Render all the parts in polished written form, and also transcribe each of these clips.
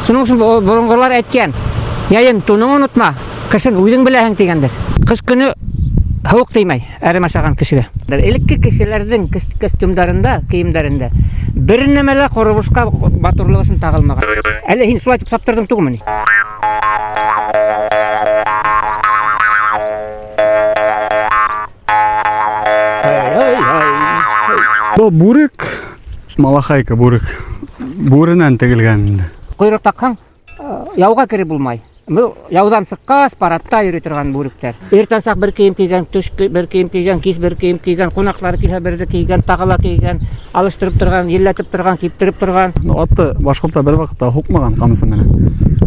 Шуның өчен борынгылар әйткән, яйын туның онытма, кышын уйдың беләһең дигәндер. Кыш көне һавык теймәй, әрем ашаган кешегә. Элекке кешеләрнең костюмнарында, киемнәрендә бер нәмәлә корыбышка батырлык өчен тагылмаган. Әле һин шулай дип саптырдың түгелме? Бұл бүрек, малахайка бүрек. Бүренән тегелгән. Койрык таккан, яуга кире булмай. Бу яудан сыккас, паратта йөри торган бүректер. Иртәсак бер кием кигән, төш бер кием кигән, кич бер кием кигән, кунаклар килһә берде кигән, тагыла кигән, алыштырып торган, елләтеп торган, киптереп торган. Атты башкортта бер вакытта хукмаган камысы менән.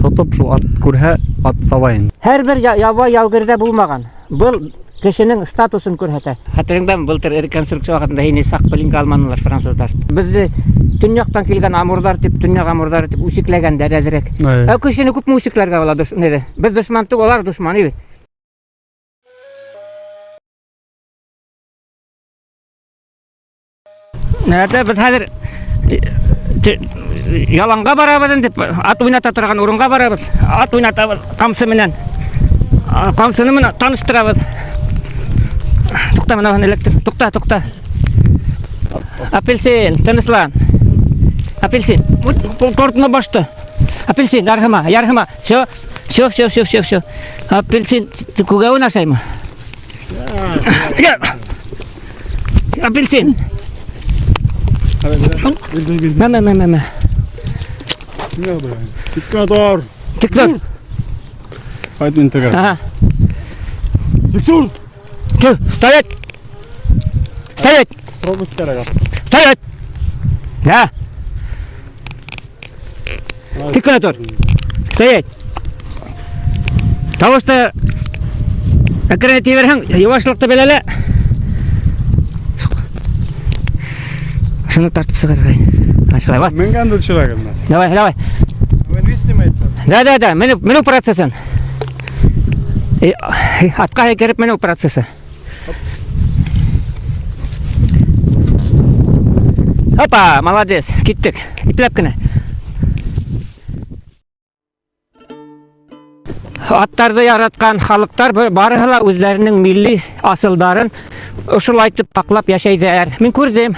Тотып шул ат күрһә, ат сабайын. Һәрбер ява яугырда булмаган. Бу кешенең статусын күрһәтә. Хәтереңдәме, былтыр реконструкция вакытында һине сак беленгә алманылар французлар. Безне төньяктан килгән амурлар дип, төньяк амурлары дип үсекләгәндәр әзрәк. Кешене күп үсекләргә була диде. Без дошман түгел, алар дошман иде. Нәрдә без хәзер яланга барабыз дип, ат уйната торган урынга барабыз. Ат уйнатабыз камсы менән. Камсыны менән таныштырабыз. Тукта, менә электр. Тукта. Апельсин, тынычлан. Апельсин. Кортны башты. Апельсин, ярхыма. Всё. Апельсин, күгә уйнашаймы? Апельсин. Мә. Тиккә. Haydi integral. Ага. Виктор! Стоять! Пробуй терага. Стоять! Да. Тиккә тор. Стоять! Того что әкрен тиберһәң, явашлыкты беләлә. Шуны тартып сыгарга. Ашылай бар. Менгән дә чырагым. Давай. Мен снимаете? Да. Меню процессын. Атка кереп меню процессы. Опа, молодец. Киттек. Ипләп кенә. Аттарды яраткан халыктар барыһы ла үзләренең милли асылдарын ошылайтып аклап яшәйдәр. Мин күрдем.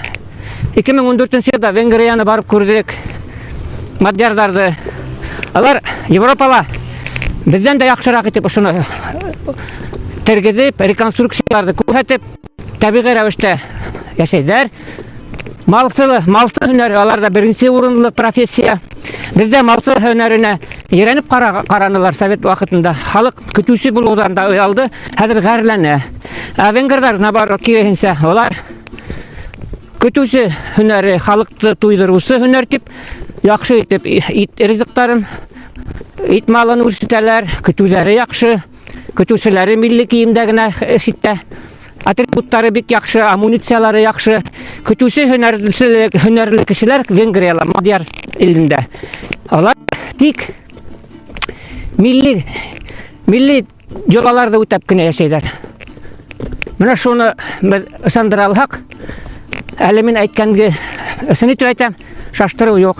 2014 елда Венгрияны барып күрдек. Мадьярларды. Алар Европала бездән дә яхшырак итеп ошоны тергезеп, реконструкцияларды күрһәтеп, табигый рәвештә яшәйдәр. Малчы һөнәре аларда беренче урынлы профессия. Бездә малчы һөнәренә өйрәнеп каранылар совет вакытында. Халык көтүче булудан да уялды, хәзер гәрләнә. Венгрлар набар киресенчә, алар көтүче һөнәре, халыкты туйдыручы һөнәр дип яхшы итеп ит ризыктарын, ит малын үрсетәләр, көтүләре яхшы, көтүчеләре милли киемдә генә эшиттә. Атрибуттары бик яхшы, амунициялары яхшы. Көтүче һөнәрле кешеләр Венгриялар, Мадьяр илендә. Алар тик милли җолаларда үтәп кенә яшәйдәр. Менә шуны ышандыра алсак, әле мин әйткәнге ысын итеп әйтәм, шаштыру юк.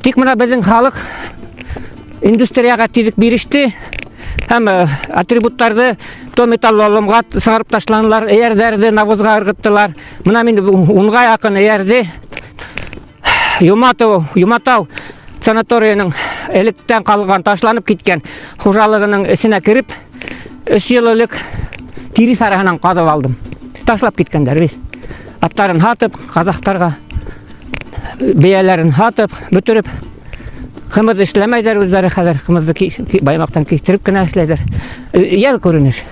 Тик менә безнең халык индустрияга тизик биреште. Һәм атрибуттарды то металл алымга сыгарып ташланылар, эярдәрде навозга ыргыттылар. Менә мин унга якын эярде Юматау санаторийның электән калган, ташланып киткән хуҗалыгының эсенә кирип, 3 еллык тири сарыгынан кадып алдым. Ташлап киткәндәр бит. Аттарын хатып, казактарга бияләрен хатып, бөтереп, кымыз эшләмәйдәр үзләре хәзер, кымызды баймактан кистереп кенә эшләйдәр. Ял күренеш.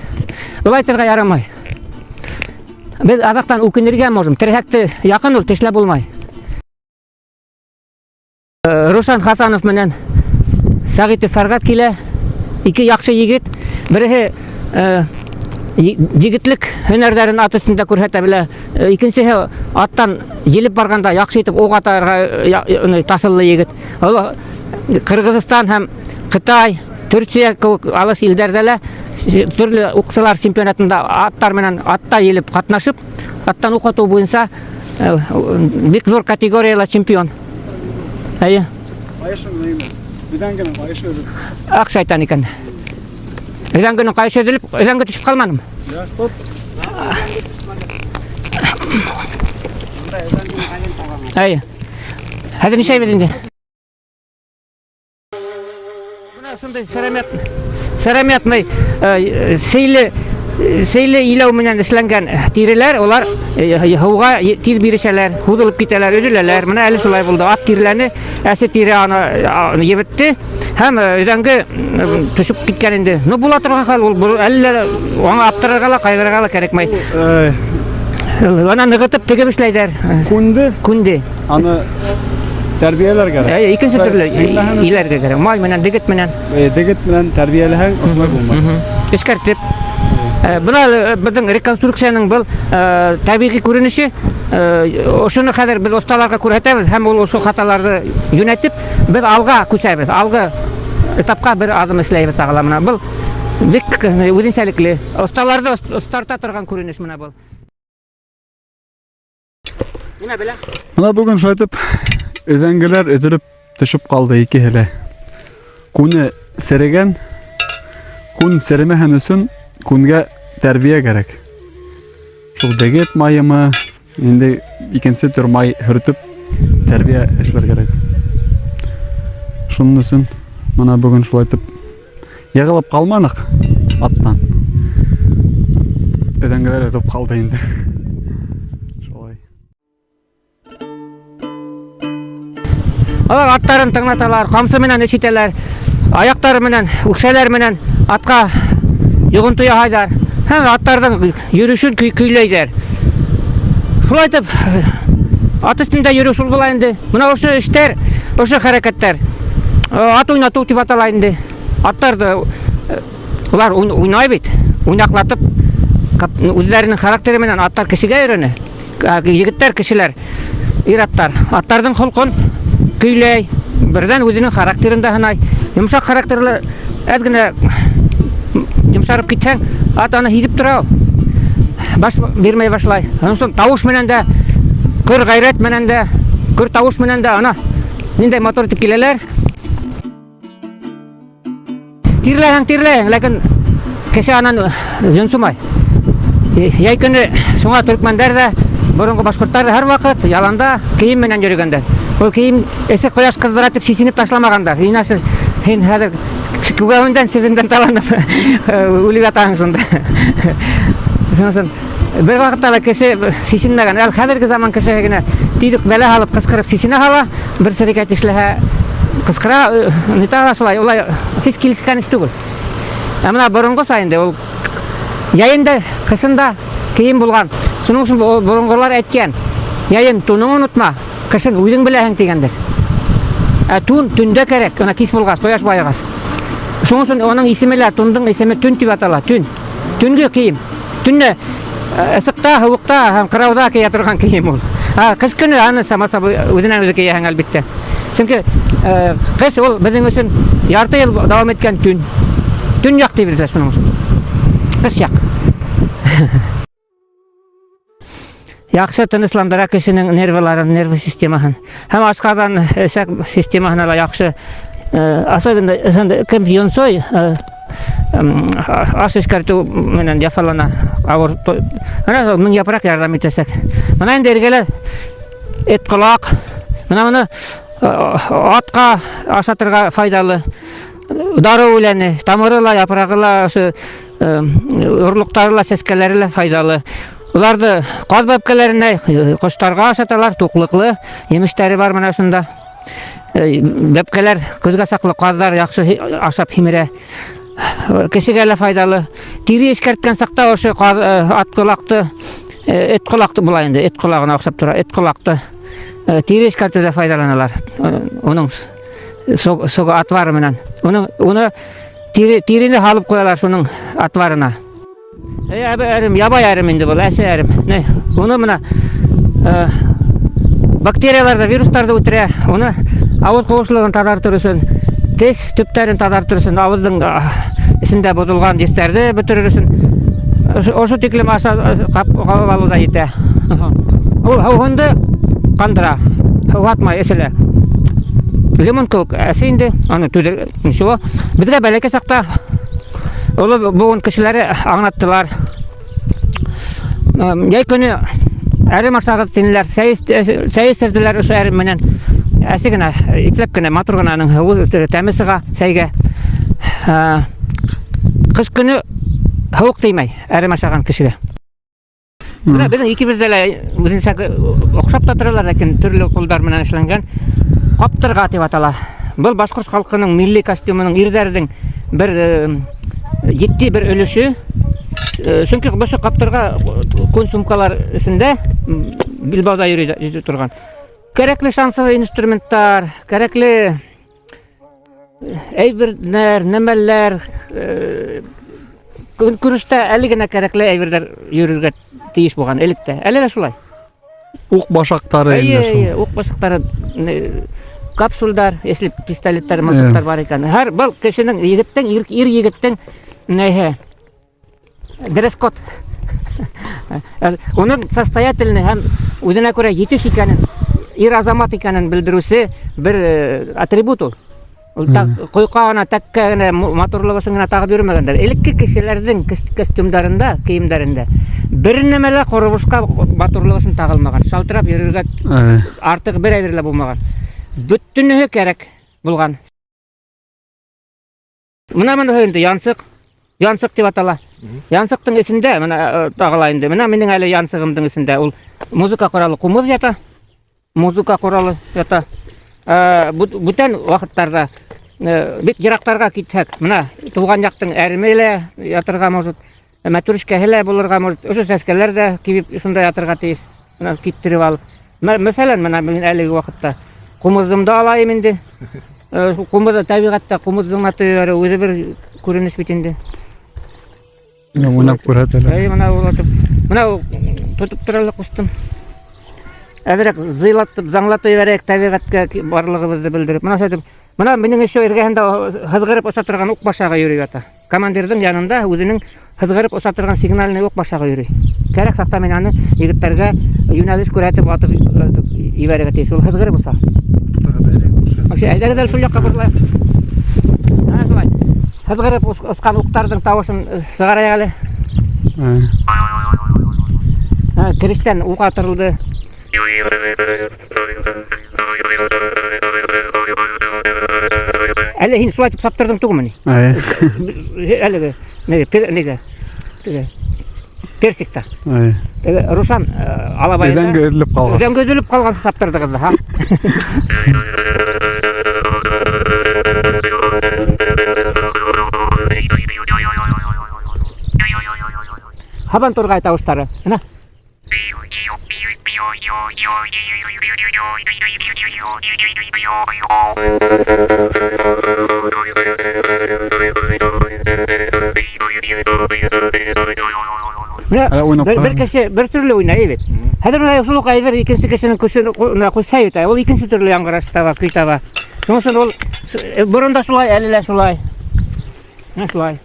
Булай торга ярамай. Без азактан үкенергә можем. Терәкте якын ул тешләп булмай. Рушан Хасанов менән Сагитов Фәргат килә. Ике яхшы егет. Бере егетлек һөнәрләрен ат өстендә күрһәтә белә. Икенчесе аттан елеп барганда яхшы итеп ок атарга тасыллы егет. Кыргызстан һәм Кытай, Төркия алыс илдәрдә төрле укчылар чемпионатында аттар менән атта елеп катнашып, аттан ук ату буенча бик зур категориялы чемпион. Ayışın neyim? Üdenginin ayışı ödül. Ак шайтан екен. Үзәңгінің қайшы өділіп, үзәңгі түсіп қалмадым. Ya tut. Әй. Хәзір неше бедінде? Бұна сондай сыраметный сейлі илау менен эшләнгән тиреләр, олар һауга тиз бирешәләр, һудылып китәләр, өҙөләләр. Менә әле шулай булды. Ат тиреләрне, әсе тире аны ебетте. Һәм өҙәңге төшөп киткән инде. Ну була торган хәл ул әллә аңа аптырырга ла, кайгырырга ла кирәкмәй. Ана ныгытып тегеп эшләйдәр. Күнде. Аны тәрбияләр кирәк. Икенче төрле иләргә кирәк. Май менән, дегет менән. Дегет белән тәрбияләһәң, ошолай булмый. Эшкәртеп. Бuna bizning rekonstruksiyaning бұл табиғи көрініші. Ошоны хәзер biz осталарга күрһәтәбез һәм ул ошо хаталарны юнәтеп, biz алга күсәбез. Алга этапка бер адым эшләйбез тагыла. Менә бұл бик үзенчәлекле. Осталарда остарта торган күренеш менә бұл. Менә белә. Менә бүген шайтып өзәңгеләр өдөлеп төшеп калды икеһеле. Күне серегән, күн серемәһен өчен күнгә тәрбия кирәк. Шул дегет майымы, инде икенче төр май хөртеп тәрбия эшләр кирәк. Шуның өчен менә бүген шулай итеп ягылып калманык аттан. Өҙәңгеләр өтеп калды инде. Шулай. Алар аттарын тыңлаталар, камсы менән ишетәләр, аяктары менән, үксәләр менән атка йогынты яһайлар. Һәм аттарның йөрүшен көйләйдәр. Шулай итеп ат өстендә йөрү шул була инде. Менә ошо эштәр, ошо хәрәкәттәр ат уйнату дип атала инде. Аттарды улар уйнай бит. Уйнаклатып үзләренең характеры менән аттар кешегә өйрәнә. Егетләр, кешеләр, ир-аттар аттарның холкын көйләй, бердән үзенең характерын да һынай. Йомшак характерлы әз генә йомшарып китсәң, ат аны һизеп тора. Баш бирмәй башлай. Анысы тавыш менән дә, көр гайрәт менән дә, көр тавыш менән дә ана ниндәй матур итеп киләләр. Тирләһәң, ләкин кеше анан йонсымай. Яй көне шуңа төркмәндәр дә, борынгы башкортлар да һәр вакыт яланда кием менән йөргәндәр. Ул кием эсе кояш кыздыра дип сисенеп ташламагандар. Инасы һин хәзер күгәвендән севендән таланып үлеп ятаң шунда. Шунсын бер вакытта да кеше сисенмәгән. Әл хәзерге заман кеше генә тидек бәлә алып кыскырып сисенә һала, бер сәрәкәт эшләһә кыскыра, нитала шулай, улай һис килешкән иш түгел. Менә борынгы сайында ул яйында, кышында кием булган. Шуның өчен борынгылар әйткән, яйын туның онытма, кышын үҙең беләһең дигәндер. Тун төндә кирәк, ана кис булгас, кояш байыгас. Шуның өчен аның исеме лә тундың исеме төн дип атала, төн. Төнгө кием. Төнне ысыкта, һавыкта һәм кырауда кия торган кием ул. Кыш көне аны самаса үзенән үзе кияһең әлбәттә. Чөнки кыш ул безнең өчен ярты ел дәвам иткән төн. Төн як дип әйтәләр шуның өчен. Кыш як. Яхшы тынычландыра кешенең нервларын, нерв системасын. Һәм ашкадан эсәк системаһына да яхшы. Особенно кем йонсой аш эшкәртү менән яфалана. Авыр. Менә мең япрак ярдәм итәсәк. Менә инде эргәләр эт колак. Менә атка ашатырга файдалы. Дары үләне, тамыры ла, япрагы ла, орлыктары ла, сәскәләре ла файдалы. Уларды каз бәбкәләренә, коштарга ашаталар, туклыклы, емештәре бар менә шунда. Бәбкәләр күзгә саклы казлар яхшы ашап химерә. Кешегә лә файдалы. Тире эшкәрткән сакта ошо ат колакты, эт колакты була инде, эт колагына охшап тора, эт колакты. Тире эшкәртүдә файдаланалар. Уның сога атвары менән. Уны тирене халып куялар шуның атварына. Ябай әрім инде бұл, әсе әрім. Оны мына бактерияларды, вирустарды үтірә. Оны ауыз қоғышлығын тазартыр үшін, тез түптәрін тазартыр үшін, ауыздың ішінде бұзылған дестерді бүтірір үшін. Ошы тіклім қабып алуда ете. Ол хауғынды қандыра, хауғатмай есілі. лимон кылык әсейінде, аны түдір, нишего. Бізге бәлеке сақта, олы бұғын кішілері аңнаттылар. Яй көні әрі машағы тенілер, сәйестерділер ұшы әрі менен. Әсі гіна, иклеп гіна, матур гінаның тәмісіға сәйге. Қыш күні хауық деймей, әрі машаған кішіге. Біздің екі бірділі оқшап та тұралар екен, түрлі қолдар менен ішленген. Қаптырға атып атала. Бұл башқұрт халқының милли костюмының ирдердің бір етті бір өліші. Сүнкі бұшы қаптырға күн сумкалар ісінде Билбауда үйрейді тұрған. Керекли шансовый инструменттар, керекли әйбірдер, немелер, күрішті әлігіне керекли әйбірдер үйрерге тиіс болған, әлікті. Әлі де солай. Уқ башақтары енді сол. Уқ башақтары, капсулдар, если пистолеттер, мылтықтар бар екен. Әр бұл кішінің егіттің, ир егіттің дресс-код. Оның состоятельный һәм өзіне көре етіш екенін, ир азамат екенін білдірусі бір атрибут ол. Қойқағына, тәккәгіне, моторлығысыңына тағып жүрмегендер. Елікке кешелердің костюмдарында, киімдерінде бір немелі қорыбышқа моторлығысын тағылмаған. Шалтырап жүрерге артық бір әверлі болмаған. Бүттінігі керек болған. Мұна өйінді янсық деп атала. Янсықтың ісінде, тағылайынды. Менің әлі янсығымдың ісінде ол музыка құралы құмыз жата. Музыка құралы жата. Бүтен уақыттарда бет жырақтарға кетсек, туған жақтың әрмейлі ятырға может, мәтүрішкәхілі болырға может, ұшы сәскелер де кебіп ұшында ятырға тейіс, кеттіріп алып. Мәселен, мен әлігі уақытта құмыздымды алайым енді. Құмызды табиғатта құмыздың аты өзі бір көрініс бетінде. Мұнап көрәді әлі. Мұна тұтып тұралы құстым. Әзірек зыйлаттып, заңлатып берек табиғатқа барлығыбызды білдіріп. Мұна менің еще ергәһендә хызгырып оса тұрған уқ башағы йөрөй ята. Командирдің янында өзінің хызгырып оса тұрған сигнальный уқ башағы йөрөй. Кәрәк сақта мен аны егеттерге юнәлеш күрәтеп атып ибәрәгә тиеш. Ул хызгырып оса. Әйдәгедәл шул якка барлай. Шулай. Хызгырып осқан уқтардың тавышын сыгарайык әле. Кириштән уқ атырылды. Әлі хин шулай тип саптырдың түгіміні? Әлігі, персикта. Рушан алабайда. Өдәңгі өділіп қалған. Өдәңгі өділіп қалған саптырды қызды, ха? Хабан тұрғай тауыштары, әна? Бір кеше бір түрлі ойнай бет. Хәзер мына шулық айвер икенче кешенең көшен куйса бит. Ул икенче төрле яңгыраш таба, көй таба. Шуңсын ул борында шулай, әле лә шулай. Шулай.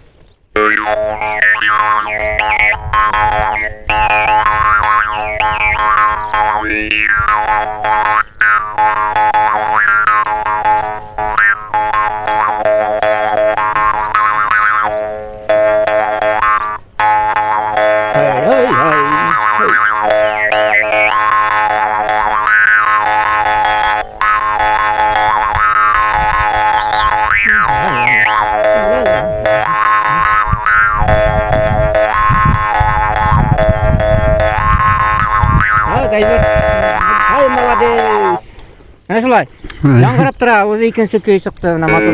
Ай, молодец. Әне шулай. Яңғырап тұра, өзі икенче көй шықты матур.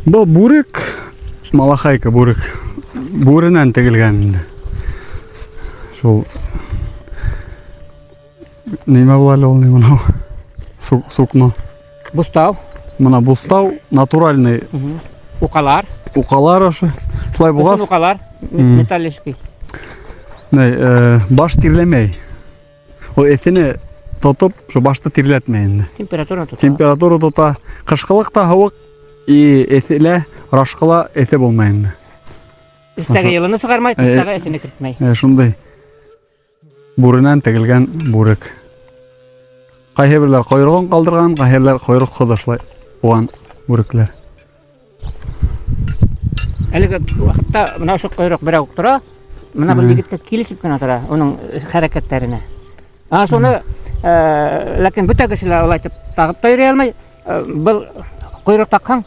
Бұл бүрік, малахайка бүрік. Бүрінен тегілген енді. Шол... Неме бұл әлі ол не мұнау? Сукно. Бустау, Мына бустау натуральный укалар, укалар ошо. Шулай ысын булгас, укалар, металлический. баш тирлемей. Ол этини тотуп, шу башты тирлетмей инде. Температура тута. Температура тота, кышкылыкта һавык, и этиле, рашкыла эте болмай инде. Истәге йылыны сыгармай, тыстагы эсене кертмей. Шундай бүренән тегелгән бүрек. Кайһы бирләр койрыгын калдырган, кайһы бирләр койрык кыдышлай булган бүрекләр. Әлеге вакытта мына ошо койрык берәү тора, мына бу егеткә килешеп кенә тора, уның хәрәкәтләренә. Шуны, ләкин бөтә кешеләр алай итеп тагып та йөри алмай, был койрык таккан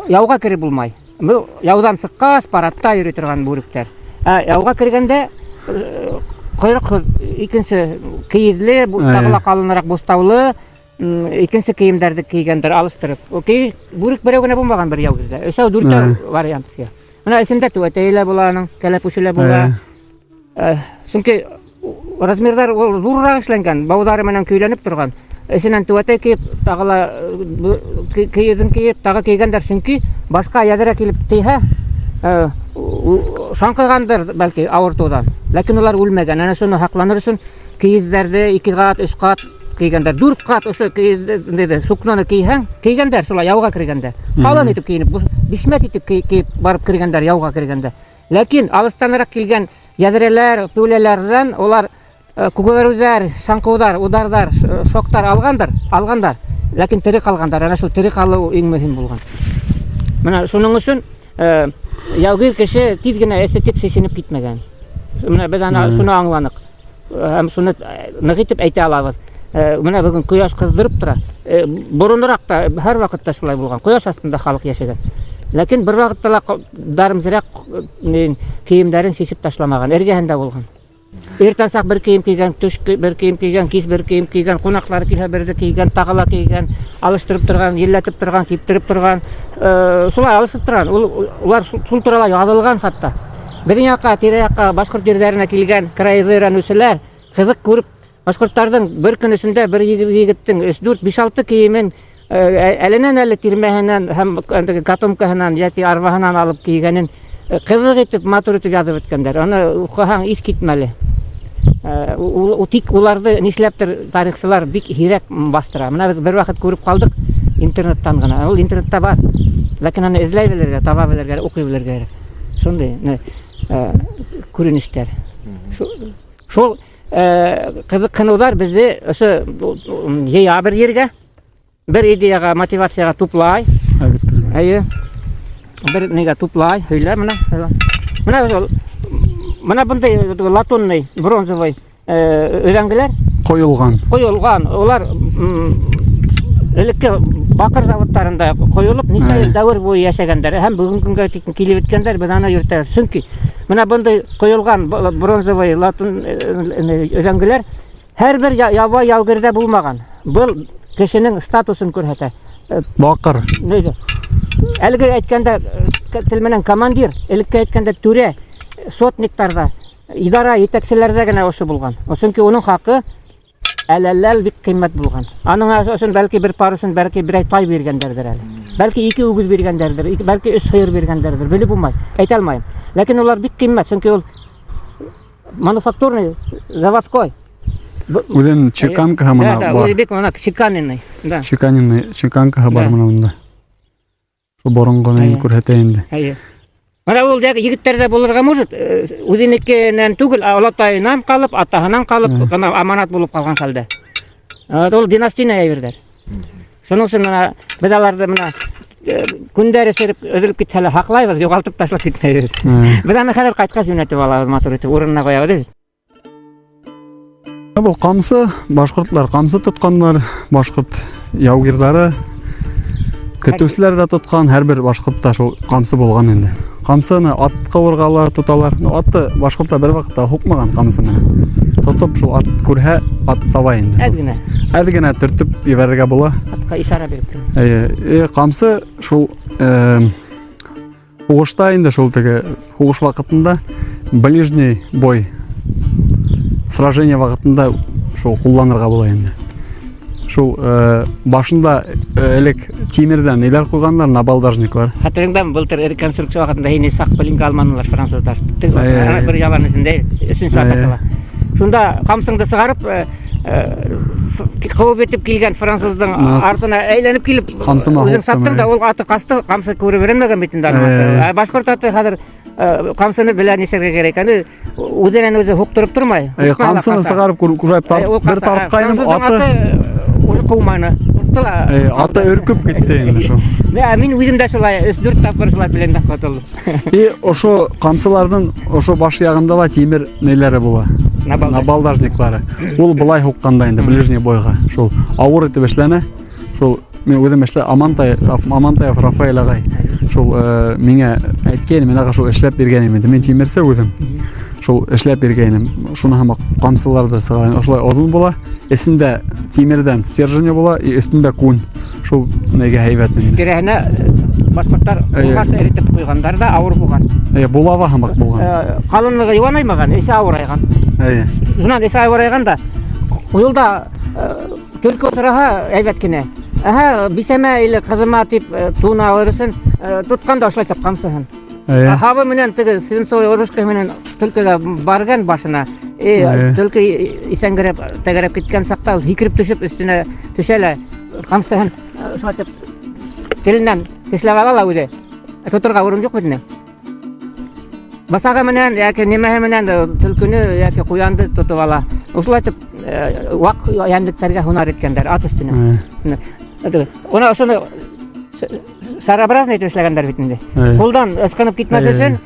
яуга кирип булмай. Бу яудан сыккас паратта йөри торган бүректәр. Яуга кергәндә койрык икенче киезле, тагыла калынрак бустаулы, икенче киемдәрде кигәндер алыштырып. Окей, бүрек берәү генә булмаган бер яугырда. Өчәү дүртәү вариант. Менә исемдә түәтәйлә була аның, кәләпүшелә була. Чөнки размерлар зуррак эшләнгән, баудары менән көйләнеп торган. Эсенән түәтәй киеп, тагыла киезен киеп, тагы кигәндер, чөнки башка ядра килеп тейһә, шаңкыгандыр бәлки авыртудан. Ләкин улар үлмәгән. Әнә шуны хакланыр өчен киездәрде 2 кат, 3 кат кигәндер. 4 кат ошо киездә сукнаны кийһәң, кигәндер шулай яуга кергәндә. Калын итеп киенеп, бишмәт итеп киеп барып кергәндер яуга кергәндә. Ләкин алыстанрак килгән ядрәләр, пүләләрдән улар күгәрүзләр, шаңкыудар, удардар, шоктар алгандар. Ләкин тере калгандар. Әнә шул тере калу иң мөһим булган. Менә шуның өчен яугир кеше тиз генә эсетеп сесенеп китмәгән. Менә без аны шуны аңланык. Һәм шуны нык итеп әйтә алабыз. Менә бүген кояш кыздырып тора. Борынрак та һәр вакытта шулай булган. Кояш астында халык яшәгән. Ләкин бер вакытта дарымзырак киемнәрен сесеп ташламаган, эргәһендә булган. Иртәнсак бер кием кигән, төш бер кием кигән, кис бер кием кигән, кунаклар килһә берде кигән, тагыла кигән, алыштырып торган, елләтеп торган, киптереп торган, шулай алышып торган. Улар шул турыда язылган хатта. Безнең якка, тирә-якка башкорт җирләренә килгән краевыйранучылар кызык күреп, башкортларның бер көн эчендә бер егеттең 3-4, 5-6 киемен әленән-әле тирмәһеннән һәм катомкаһыннан яки арбаһыннан алып кигәнен кызык итеп, матур итеп язып беткәннәр. Аны укыһаң ис китмәле. Тик уларны нишләптер тарихчылар бик һирәк бастыра. Менә без бер вакыт күреп калдык интернеттан гына. Ул интернетта бар. Ләкин аны эзләй белергә, таба белергә, укый белергә кирәк. Шундый күренештәр. Шул кызыксынуулар безне ошо җыя бер ергә, бер идеяга, мотивацияга туплай. Бер нигә туплай, һөйлә менә. Менә бундай латунный, бронзовый өйрәнгеләр коелган. Улар элекке бакыр заводтарында коелып, ничә дәвр буе яшәгәннәр. Һәм бүгенге көнгә тикен килеп иткәннәр, без аны йөртәбез. Чөнки менә бундай коелган бронзовый латун өйрәнгеләр һәрбер ява яугырда булмаган. Бу кешенең статусын күрсәтә. Бакыр. Әлеге әйткәндә тел менән командир, элекке әйткәндә түрә, сотниктарда, идара җитәкчеләрдә генә ошо булган. Чөнки уның хакы әләлләр бик кыйммәт булган. Аның өчен бәлки бер парысын, бәлки бер тай биргәндәрдер әле. Бәлки 2 үгез биргәндәрдер, бәлки 3 сыер биргәндәрдер, белеп булмай. Әйтә алмыйм. Ләкин улар бик кыйммәт, чөнки ул мануфактурный, заводской. Үзен чеканка менә бар. Ул бик менә чеканный. Да. Чеканка бар менә монда. Шу борынгын күрһәтә инде. Менә ул егетләрдә булырга может, үзенекеннән түгел, олатайынан калып, атаһынан калып, гына аманат булып калган хәлдә. Ул династия әйберләр. Шуның өчен менә без аларны менә күндәре сереп өҙөлөп китсәләр хаклайбыз, югалтып ташлап китмәйбез. Без аны хәзер кайткач юнәтеп алабыз, матур итеп урынына куябыз. Бу камсы, башкортлар камсы тотканнар, башкорт яугирлары көтүсләр дә тоткан, һәрбер башкортта шул камсы булган инде. Камсыны ат кавыргала тоталар. Атты башкортта бер вакытта хукмаган камсы менә. Тотып шул ат күрһә, ат саба инде. Әдгенә төртеп ебәрергә була. Атка ишара биреп. Камсы шул хугышта инде шул теге хугыш вакытында ближний бой сражение вакытында шул кулланырга була инде. Шул башында элек тимирден нелер куйгандар, набалдажниклар. Хатırыңдамы, былтыр реконструкция вакытында хине сак пылинг алманылар француздар. Бир ялан исинде үчүнчү атакала. Шунда камсыңды сыгарып, кылып этип келген француздың артына әйләнеп килип, өзүң саттың да ол аты касты, камсы көрө бермеген битинде аны. Башкорт аты хәзер камсыны белә нишерге керек. Аны үзенен үзе хуктырып турмай. Камсыны сыгарып курап бер тарткайным аты уже кылманы. Ата өркүп кетти инде шул. Мен үзем дә шулай 3-4 тапкыр шулай белән катылдым. Ошо камсылардын ошо баш ягында ла тимир нелери була. Набалдажниклары. Ул былай хукканда инде ближний бойга. Шул авыр итеп эшләнә. Шул мен үзем эшлә Амантаев Рафаэль агай. Шул миңа әйткән, мен ага шул эшләп бергән иде. Мен тимерсе үзем. Шул эшләп бергәнем. Шуны һәм камсыларды сыгарам. Ошолай озын була. Эсендә тимирдән стержень була, өстендә күн. Шул неге һәйбәт инде. Керәһенә башкортлар булмаш эритеп куйгандар да авыр булган. Булава һәмак булган. Калынлыгы юанаймаган, эсе авырайган. Шуннан эсе авырайган да уйылда төлкө тораһа әйбәт кенә. Бисәмә иле кызыма тип туна алырсын, тутканда ошолай тапкансың. Хабы менен теге Свинцовый оружка менен төлкөгө барган башына. Төлкө исәнгереп, тәгәрәп киткән сакта һикирип төшеп өстенә төшәлә. Камсыгын шулай теленнән тешләп ала үзе. Тоторга урын юк бит. Басага менен яки немеһе менен төлкүнү яки куянды тотуп ала. Ушулай итеп вак яндыктарга һунар иткәндәр ат өстенә. Она ошоны сарабразный итеп эшләгәндәр бит инде. Кулдан ыскынып китмәс өчен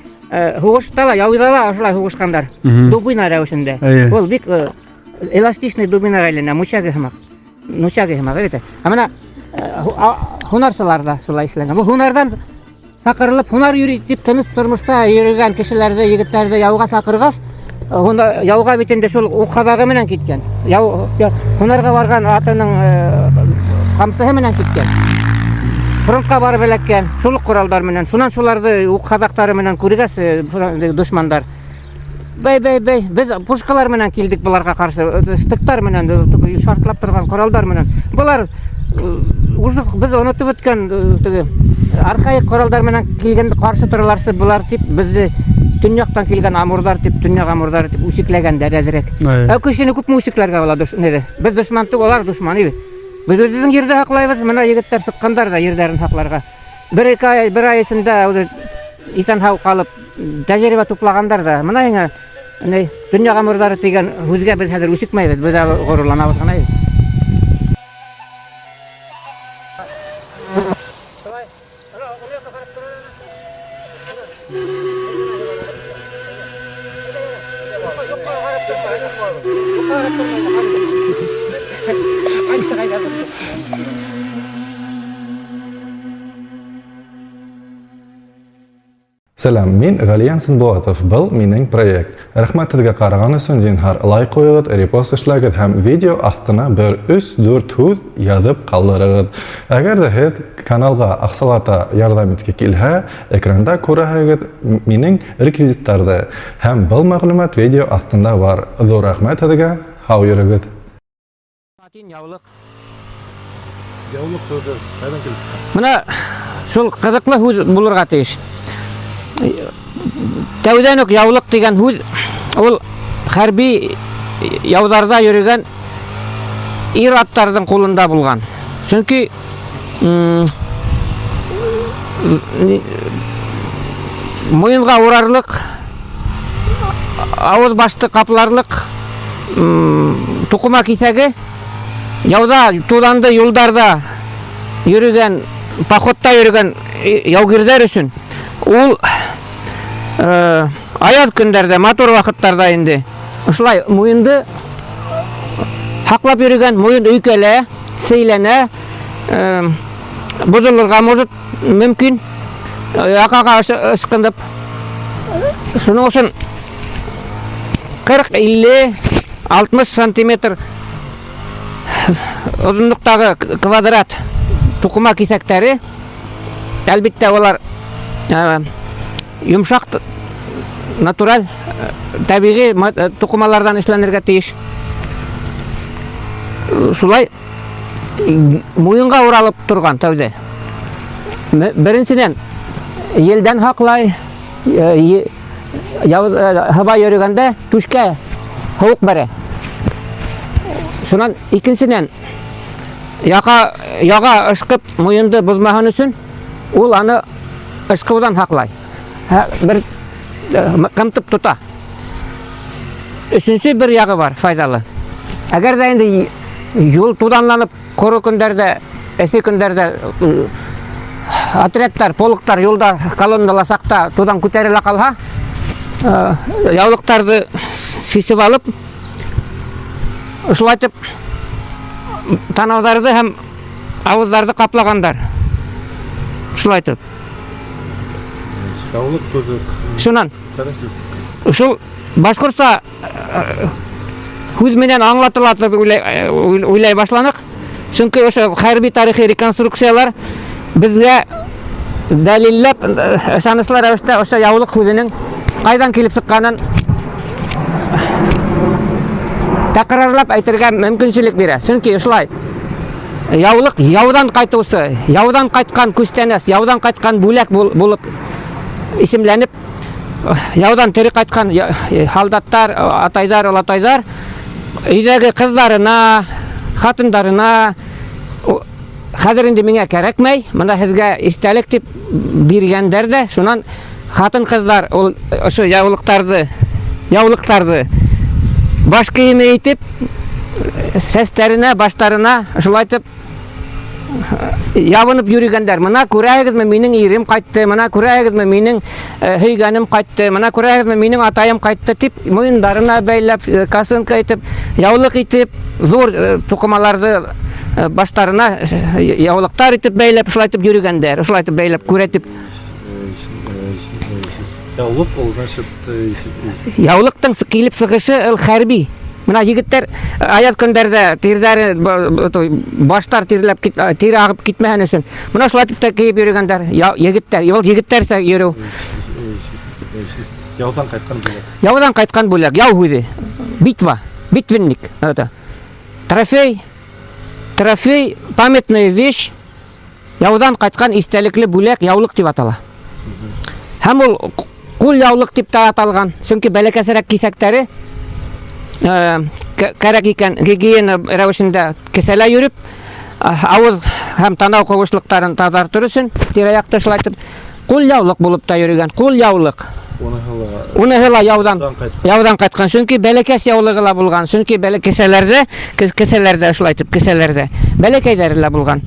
хугыштала, яуйдала ошолай хугышкандар. Дубина рәвешендә. Ул бик эластичный дубина әйләнә, мучагы һымак. Нучагы һымак әйтә. Менә һунарчыларда шулай эшләгән. Бу һунардан сакырылып, һунар йөри дип тыныч тормышта йөргән кешеләрне, егетләрне яуга сакыргас, яуга бит инде шул ухадагы менән киткән. Һунарга барган атының камсыһы менән киткән. Фронтка барып эләккән, шул коралдар менән, шунан шуларды ухадактары менән күргәс, душмандар. Бей, без пушкалар менән килдек буларга каршы, штыктар менән, шартлап торган коралдар менән. Булар уже без онытып беткән архаик коралдар менән килгән каршы тораларсы булар дип, безне төньяктан килгән амурдар дип, төньяк амурдар дип үсекләгәндәр әзрәк. Кешене күпме үсекләргә була неде? Без душман түгел, алар душман иде. Biz özümüzün yerde haklıyız, mana yigitler sıkkandar da yerlerin haklarga. Bir ay içinde insan hal kalıp tecrübe toplagandar da. Mana yine dünya gamurları degen huzga biz hazır usikmayız, biz gururlanabız gana. Selam, men Galiyan Sınboğatov, бұл менің проект. Рахмат sizga qaragан üçün zinhar like qo'yingit, repost ishlagit ham video astına bir 3-4 huz yazıp qoldirigit. Agar da hech kanalga aqsalata yordam etga kelsa, ekranda ko'rahagit mening rekvizitlarda ham бұл ma'lumot video astında var. Zo'r rahmat sizga, hav yurigit. Mana şol kızıklı huz bulurga teyiş. Тәүдән үк яулык дигән һүз ул хәрби яударда йөргән ир аттарның кулында булган. Чөнки муенга урарлык, авыз башты капларлык тукума кисәге яуда туланды юлдарда йөргән, походта йөргән яугирләр өчен ул аяз көндәрдә, матур вакыттарда инде ушулай муенды хаклап йөргән, муен өйкәлә, сейләнә, бозылырга может мөмкин, якага ышкындып. Шуның өчен 40-50-60 сантиметр озынлыктагы квадрат тукума кисәктәре, әлбәттә алар yumşak, natural, tabii tukumalardan işlenirge teyiş. Şulay муйынға уралып тұрған тәуде. Біріншіден елден хақлай хыба йөрегәндә түшкә һауык бәрә. Шунан икенчедән яга ышкып муйынды бозмаһын өчен ул аны ышкыудан хақлай. Бер кымтып тота. Өченче бер ягы бар, файдалы. Әгәр дә инде юл туданланып, коры көндәрдә, эссе көндәрдә отрядтар, полктар юлда колонналасак та тудан күтәрелә калса, яулыктарды сисеп алып, ушулайтып танауларды һәм авыздарды каплагандар. Ушулайтып. Яулык көзөк. Шунан ушул башкұртса хүз менен аңлатылатып уйлай башланык. Чөнки ошо хәрби тарихи реконструкциялар безгә дәлилләп, ышанычлы рәвештә ошо яулык хүзенең кайдан килеп чыкканын тәкрарлап әйтергә мөмкинчелек бирә. Чөнки ушулай яулык яудан кайтучы, яудан кайткан күстәнәс, яудан кайткан бүләк булып исемләнеп, яудан тере кайткан солдаттар, атайдар, олатайдар өйдәге кызларына, хатындарына хәзер инде миңа кәрәкмәй, монда сезгә истәлек дип биргәндәр дә, шунан хатын-кызлар ошо яулыктарды баш киеме итеп, сәстәренә, баштарына ошолайтып ябынып йөргәндәр. Мына күрәгезме, минең ирем кайтты, мына күрәгезме, минең һөйгәнем кайтты, мына күрәгезме, минең атаем кайтты дип, муеннарына бәйләп, касынка итеп, яулык итеп, зур тукымаларды баштарына яулыктар итеп бәйләп, ошолайтып йөргәндәр, ошолайтып бәйләп күрәтеп. Яулык ул значит Яулыктың килеп сыгышы ул хәрби. Мына егеттер аят көндәрдә тирдәре баштар тирләп тире агып китмәһен өчен. Мына шулайтып та киеп йөргәндәр. Егеттер, егеттерсә йөрү. яудан кайткан булат. Яудан кайткан бүләк, яу хүзе. Битва, битвенник. Это трофей, памятная вещь. Яудан кайткан истәлекле бүләк яулык дип атала. Һәм ул кул яулык дип та аталган. Чөнки бәләкәсәрәк кисәктәре кәрәк икән гигиена рәвешендә кесәлә йөреп, авыз һәм танау куышлыктарын тазартыр өчен тирә-як ташлайтып, кул яулык булып та йөргән. Кул яулык. Уныһыла яудан кайткан. Чөнки бәләкәс яулыгы ла булган. Чөнки кесәләрдә ошолайтып, кесәләрдә бәләкәйләре ла булган.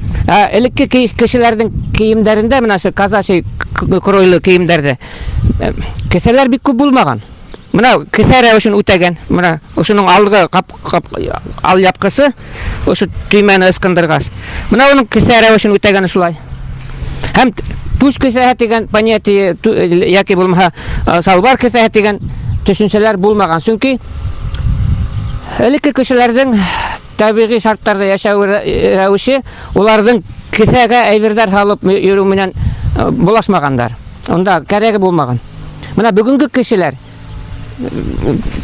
Элекке кешеләрнең киемнәрендә, менә шу казачий кройлы киемнәрдә кесәләр бик күп булмаган. Мына кесә рәвешен үтәгән. Мына ошының алгы ал япкысы, ошо төймәне ыскындыргас. Мына уның кесә рәвешен үтәгән шулай. Һәм туш кесәһе дигән понятие яки булмаса салбар кесәһе дигән төшенчәләр булмаган. Чөнки элекке кешеләрнең табигый шартларда яшәү рәвеше уларның кесәгә әйберләр салып йөрү менән булашмагандар. Онда кәрәге булмаган. Менә бүгенге кешеләр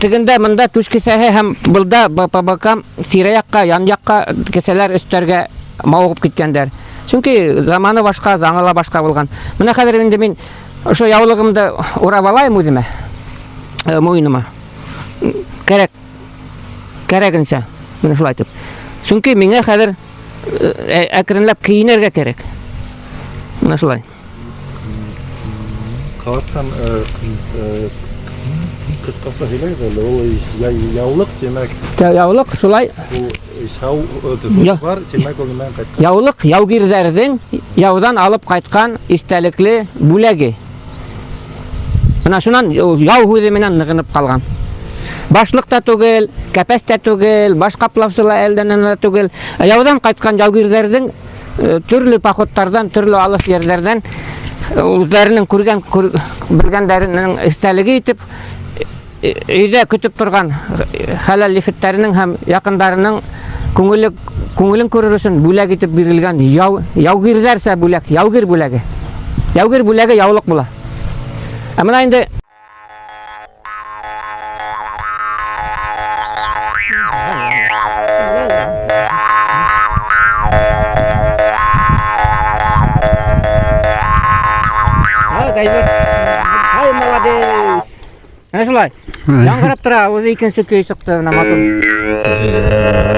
тегендә монда туш кесәһе һәм булда бабакам тирә-якка, ян-якка кесәләр өстәргә мавыгып киткәндәр. Чөнки заманы башка, заңы башка булган. Менә хәзер инде мин ошо яулыгымды урап алайым үземә, муеныма. Кәрәгенчә, менә шулай итеп. Чөнки миңа хәзер әкренләп киенергә кирәк. Менә шулай. Калаттан кыскасы һөйләгез, ул яулык демәк. Яулык шулай. Бар, демәк ул менә кайткан. Яулык яугирләрнең яудан алып кайткан истәлекле бүләге. Менә шуннан яу хүзе менән ныгынып калган. Башлык та түгел, кәпәс тә түгел, баш каплаусыла элдән түгел. Яудан кайткан яугирләрнең төрле походтардан, төрле алыс җирләрдән үзләренең белгәннәренең истәлеге итеп өйдә көтеп торган хәләл лифеттәренең һәм якындарының күңелен күрер өчен бүләк итеп бирелгән яугирләрсә бүләк, яугир бүләге. Яугир бүләге яулык була. Ә менә инде Драйвер. Ай, молодец. Шулай. Яңгырап тора, өзі икенче көй сықты мотор.